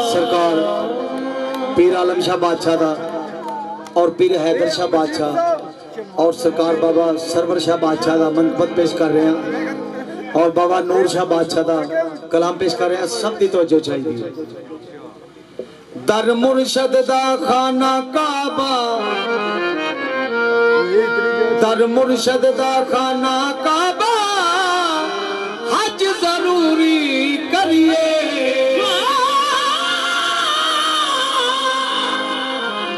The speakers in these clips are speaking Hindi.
सरकार पीर आलम शाह बादशाह दा और पीर हैदर शाह बादशाह और सरकार बाबा सरवर शाह बादशाह दा मनकबत पेश कर रहे हैं और बाबा नूर शाह बादशाह दा कलाम पेश कर रहे हैं। सब की तवज्जो चाहिए। दर मुर्शद दा खाना काबा, दर मुर्शद दा खाना काबा, हज जरूरी करिए।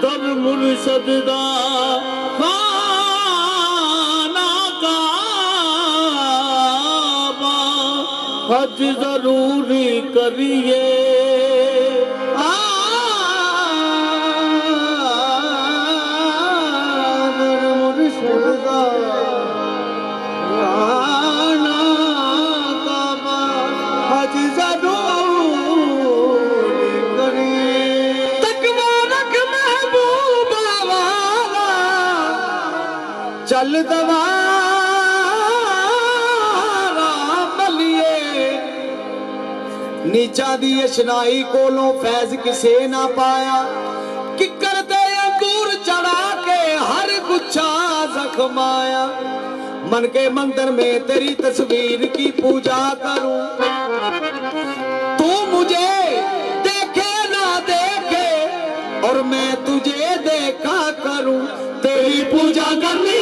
दर मुर्शद दा खाना काबा, हज जरूरी करिए। चल दवारा बलिए नीचा दी अशनाई कोलों फैज किसे ना पाया। किकर दे अंगूर चढ़ा के हर गुच्छा जख्माया। मन के मंदिर में तेरी तस्वीर की पूजा करूं, तू मुझे देखे ना देखे और मैं तुझे देखा करूं। तेरी पूजा करनी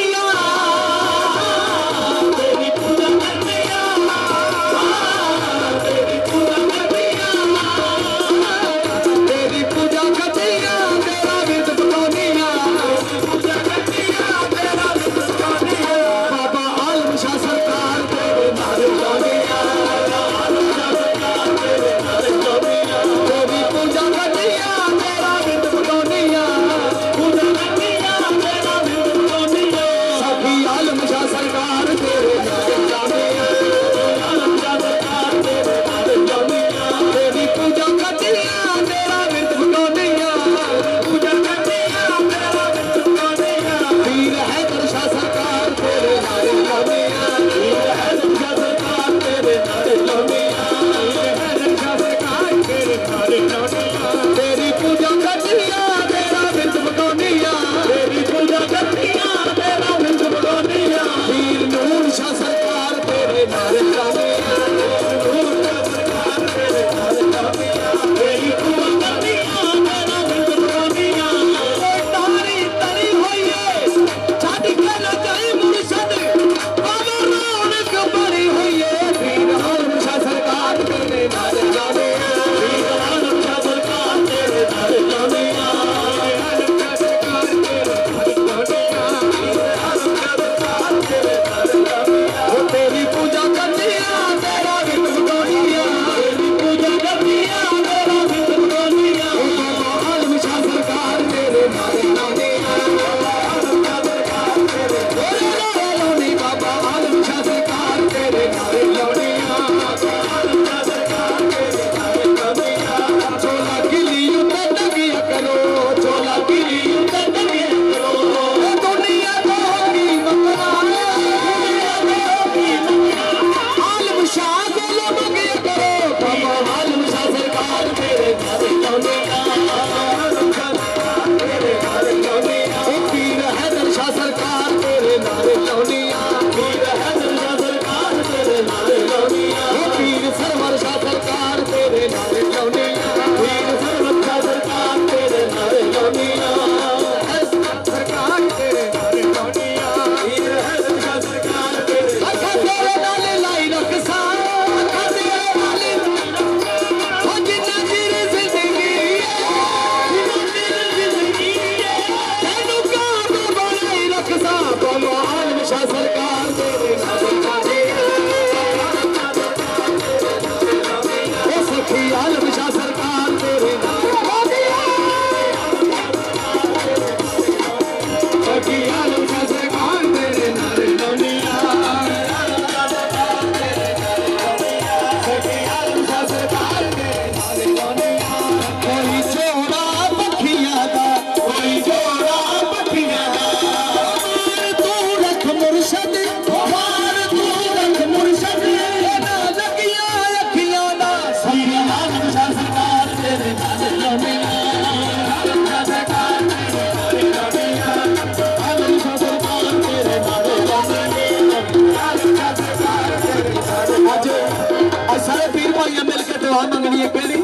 दुआ मंगनी है केड़ी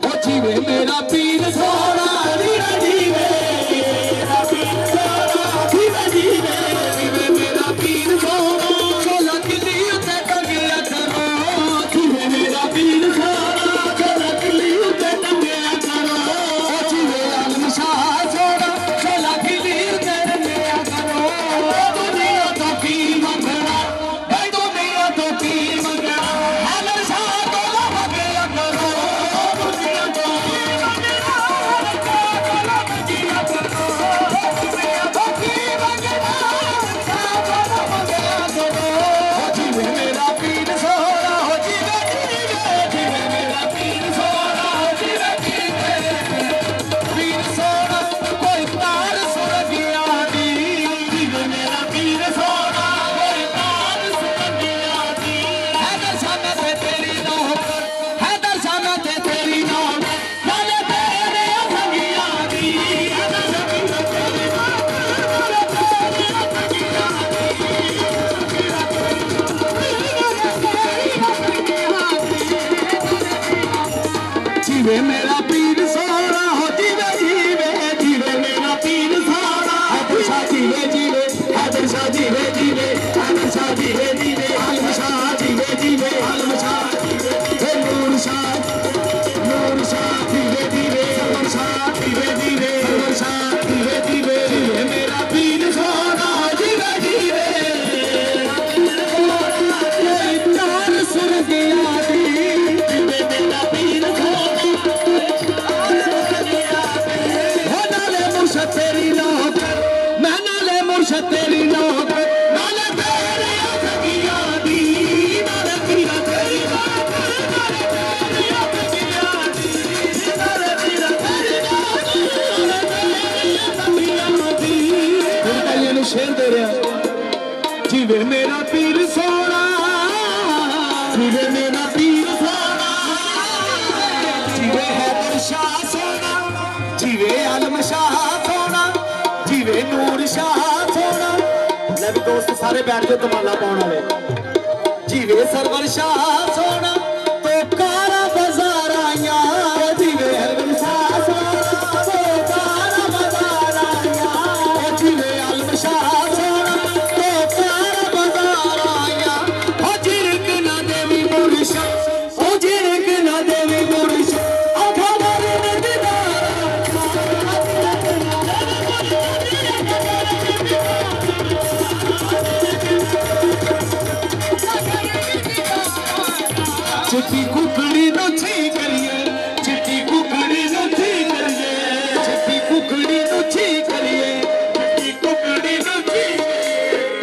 ओ जीवे मेरा पीर सोना जीवे जीवे मेरा पीर सोना जीवे जीवे जीवे मेरा पीर सोना चोला किली उते टंगिया करो जीवे मेरा पीर सोना चोला किली उते टंगिया करो ओ जीवे आलम शाह सोना चोला किली उते टंगिया करो दुनिया तो की मंगना दुनिया तो की मंगना आलम शाह चोला मंगया करो दुनिया तो जीवे मेरा पीर सोना हो जीवे जीवे जीवे मेरा पीर सोना हैदर शाह जीवे जीवे हैदर शाह जीवे जीवे हैदर शाह जीवे जीवे आलम शाह जीवे जीवे आलम शाह हे नूर शाह जीवे जीवे सरवर शाह जीवे जीवे सरवर शाह जीवे जीवे जीवे मेरा पीर सोना हो जीवे जीवे चार सुर गया जीवे मेरा पीर तेरी नौकर मैं नाले मुर्शद तेरी नौकर नाले तेरे अखियां दी नाले पीरा तेरी नौकर नाले तेरे अखियां दी नाले पीरा तेरी नौकर नाले तेरे अखियां दी फिर भाई ने शेर दे रहा जीवे मेरा पीर सोना जीवे मेरा पीर सोना जीवे हैदर शाह सोना जीवे आलम शाह जीवे नूर शाह सोना ले भी दोस्त सारे बैठ जाओ तमाला पाने वाले जीवे सरवर शाह सोना तो कारा बाजार आया जीवे सरवर शाह सोना तो कारा बाजार आया जीवे आलम शाह सोना तो कारा बाजार आया ओ जिरक ना देवी मुर्शद ओ जिरक ना देवी मुर्शद चिट्टी कुकड़ी नो छी करिए चिट्टी कुकड़ी नो छी करिए चिट्टी कुकड़ी नो छी करिए चिट्टी कुकड़ी नो छी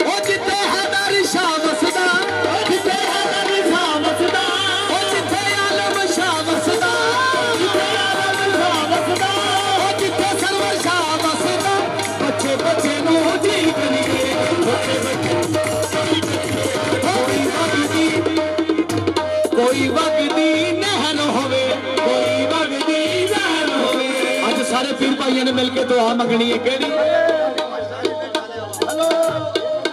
ओ जिथे हैदर शाह वसदा ओ जिथे हैदर शाह वसदा ओ जिथे आलम शाह वसदा जिथे आलम शाह वसदा ओ जिथे सरवर शाह वसदा बच्चे बच्चे नो जी करिए बच्चे बच्चे कोई वगदी नहर होवे कोई वगदी नहर होवे आज सारे पीर भाइयों ने मिलके दुआ मंगनी है केड़ी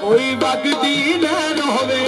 कोई वगदी नहर होवे